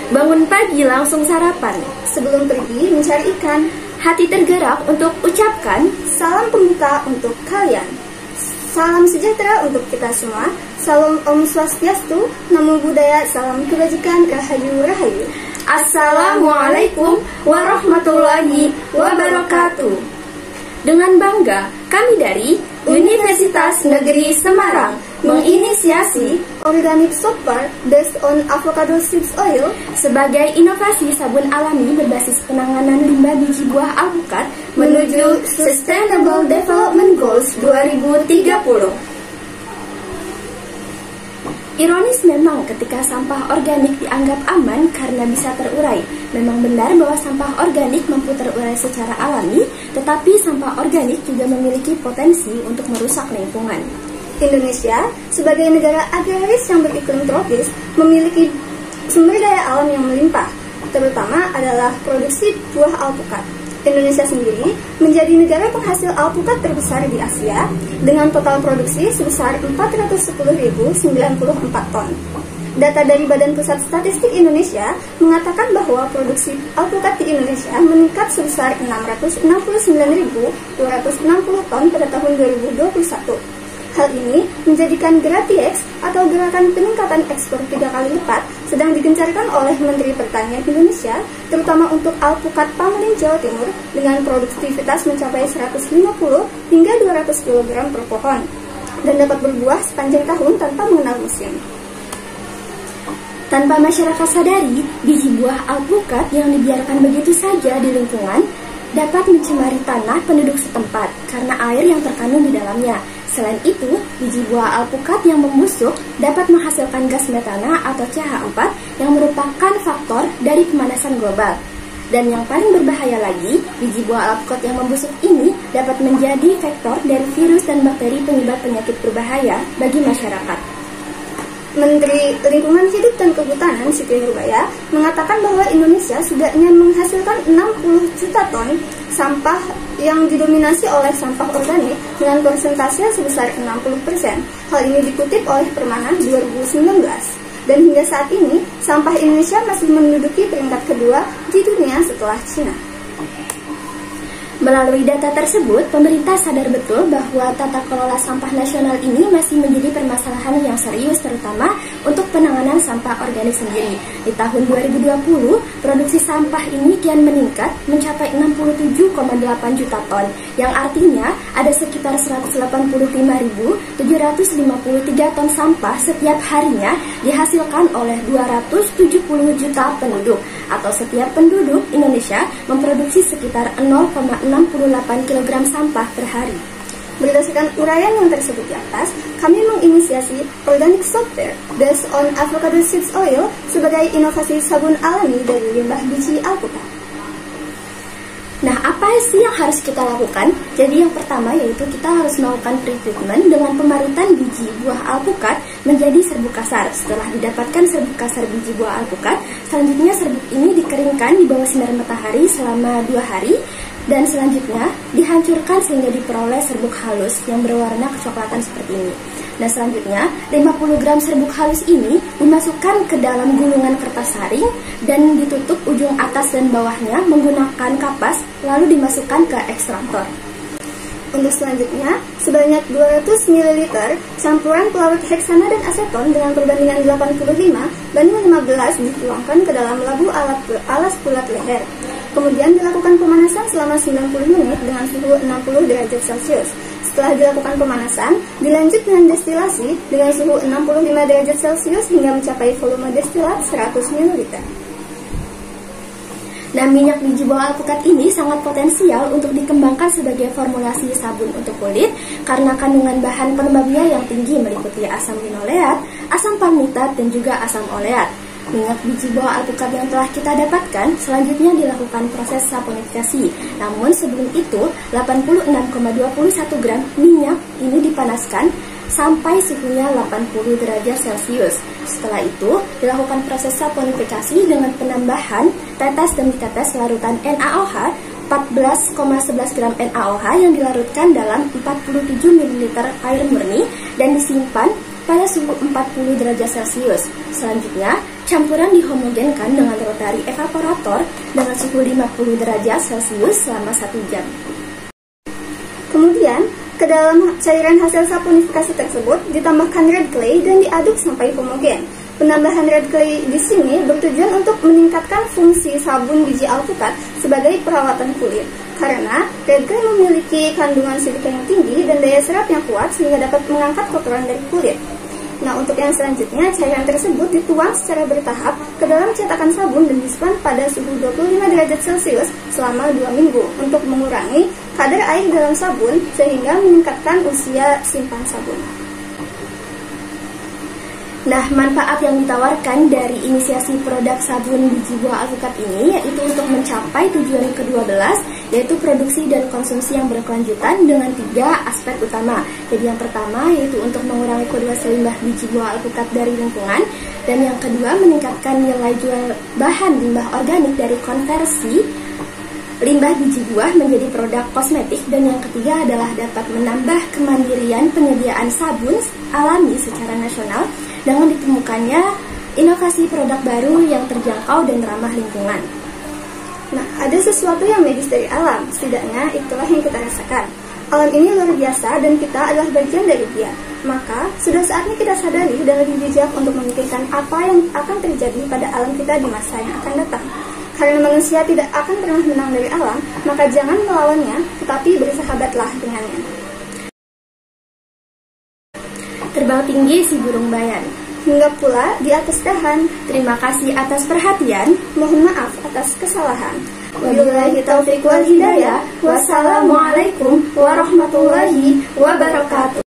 Bangun pagi langsung sarapan. Sebelum pergi mencari ikan, Hati tergerak untuk ucapkan salam pembuka untuk kalian. Salam sejahtera untuk kita semua. Salam Om Swastiastu, Namo Buddhaya, salam kebajikan, Rahayu Rahayu. Assalamualaikum warahmatullahi wabarakatuh. Dengan bangga, kami dari Universitas Negeri Semarang menginisiasi Organic Soapbar based on avocado seeds oil sebagai inovasi sabun alami berbasis penanganan limbah biji buah alpukat menuju Sustainable Development Goals 2030. Ironis memang ketika sampah organik dianggap aman karena bisa terurai. Memang benar bahwa sampah organik mampu terurai secara alami, tetapi sampah organik juga memiliki potensi untuk merusak lingkungan. Indonesia, sebagai negara agraris yang beriklim tropis, memiliki sumber daya alam yang melimpah, terutama adalah produksi buah alpukat. Indonesia sendiri menjadi negara penghasil alpukat terbesar di Asia dengan total produksi sebesar 410.094 ton. Data dari Badan Pusat Statistik Indonesia mengatakan bahwa produksi alpukat di Indonesia meningkat sebesar 669.260 ton pada tahun 2021. Hal ini menjadikan GRATIEX atau Gerakan Peningkatan Ekspor 3 kali lipat sedang digencarkan oleh Menteri Pertanian Indonesia, terutama untuk alpukat Pamaling Jawa Timur dengan produktivitas mencapai 150 hingga 200 kg per pohon dan dapat berbuah sepanjang tahun tanpa mengenal musim. Tanpa masyarakat sadari, biji buah alpukat yang dibiarkan begitu saja di lingkungan dapat mencemari tanah penduduk setempat karena air yang terkandung di dalamnya. Selain itu, biji buah alpukat yang membusuk dapat menghasilkan gas metana atau CH4 yang merupakan faktor dari pemanasan global. Dan yang paling berbahaya lagi, biji buah alpukat yang membusuk ini dapat menjadi vektor dari virus dan bakteri penyebab penyakit berbahaya bagi masyarakat. Menteri Lingkungan Hidup dan Kehutanan Siti Nurbaya mengatakan bahwa Indonesia setidaknya menghasilkan 60 juta ton sampah yang didominasi oleh sampah organik dengan persentase sebesar 60%. Hal ini dikutip oleh Permana 2019. Dan hingga saat ini, sampah Indonesia masih menduduki peringkat kedua di dunia setelah Cina. Melalui data tersebut, pemerintah sadar betul bahwa tata kelola sampah nasional ini masih menjadi permasalahan yang serius, terutama untuk penanganan sampah organik sendiri. Di tahun 2020, produksi sampah ini kian meningkat mencapai 67,8 juta ton, yang artinya ada sekitar 185.753 ton sampah setiap harinya dihasilkan oleh 270 juta penduduk, atau setiap penduduk Indonesia memproduksi sekitar 0,68 kg sampah per hari. Berdasarkan uraian yang tersebut di atas, kami menginisiasi Organic Soapbar based on avocado seeds oil sebagai inovasi sabun alami dari limbah biji alpukat. Nah, apa sih yang harus kita lakukan? Jadi yang pertama yaitu kita harus melakukan pre-treatment dengan pemarutan biji buah alpukat menjadi serbuk kasar. Setelah didapatkan serbuk kasar biji buah alpukat, selanjutnya serbuk ini dikeringkan di bawah sinar matahari selama 2 hari. Dan selanjutnya dihancurkan sehingga diperoleh serbuk halus yang berwarna kecoklatan seperti ini. Dan selanjutnya 50 gram serbuk halus ini dimasukkan ke dalam gulungan kertas saring dan ditutup ujung atas dan bawahnya menggunakan kapas, lalu dimasukkan ke ekstraktor. Untuk selanjutnya, sebanyak 200 ml campuran pelarut heksana dan aseton dengan perbandingan 85:15 dituangkan ke dalam labu alas bulat leher. Kemudian dilakukan pemanasan selama 90 menit dengan suhu 60 derajat Celcius. Setelah dilakukan pemanasan, dilanjut dengan destilasi dengan suhu 65 derajat Celcius hingga mencapai volume destilat 100 ml. Nah, minyak biji buah alpukat ini sangat potensial untuk dikembangkan sebagai formulasi sabun untuk kulit karena kandungan bahan pelembabnya yang tinggi meliputi asam linoleat, asam palmitat, dan juga asam oleat. Minyak biji buah alpukat yang telah kita dapatkan selanjutnya dilakukan proses saponifikasi. Namun sebelum itu, 86,21 gram minyak ini dipanaskan sampai suhunya 80 derajat Celcius. Setelah itu, dilakukan proses saponifikasi dengan penambahan tetes demi tetes larutan NaOH 14,11 gram NaOH yang dilarutkan dalam 47 ml air murni dan disimpan pada suhu 40 derajat Celcius. Selanjutnya, Campuran dihomogenkan dengan rotary evaporator dengan suhu 50 derajat Celcius selama 1 jam. Kemudian, ke dalam cairan hasil saponifikasi tersebut ditambahkan red clay dan diaduk sampai homogen. Penambahan red clay di sini bertujuan untuk meningkatkan fungsi sabun biji alpukat sebagai perawatan kulit. Karena red clay memiliki kandungan silika yang tinggi dan daya serap yang kuat sehingga dapat mengangkat kotoran dari kulit. Nah, untuk yang selanjutnya, cairan tersebut dituang secara bertahap ke dalam cetakan sabun dan disimpan pada suhu 25 derajat Celcius selama 2 minggu untuk mengurangi kadar air dalam sabun sehingga meningkatkan usia simpan sabun. Nah, manfaat yang ditawarkan dari inisiasi produk sabun biji buah alpukat ini yaitu untuk mencapai tujuan ke-12, yaitu produksi dan konsumsi yang berkelanjutan dengan 3 aspek utama. Jadi yang pertama yaitu untuk mengurangi kondensasi limbah biji buah alpukat dari lingkungan, dan yang kedua meningkatkan nilai jual bahan limbah organik dari konversi limbah biji buah menjadi produk kosmetik, dan yang ketiga adalah dapat menambah kemandirian penyediaan sabun alami secara nasional dengan ditemukannya inovasi produk baru yang terjangkau dan ramah lingkungan. Nah, ada sesuatu yang medis dari alam, setidaknya itulah yang kita rasakan. Alam ini luar biasa dan kita adalah bagian dari dia. Maka, sudah saatnya kita sadari dan lebih bijak untuk memikirkan apa yang akan terjadi pada alam kita di masa yang akan datang. Karena manusia tidak akan pernah menang dari alam, maka jangan melawannya, tetapi bersahabatlah dengannya. Terbang tinggi si burung bayan, Hingga pula di atas dahan. terima kasih atas perhatian. Mohon maaf atas kesalahan. Wabillahi taufiq wal hidayah. Wassalamualaikum warahmatullahi wabarakatuh.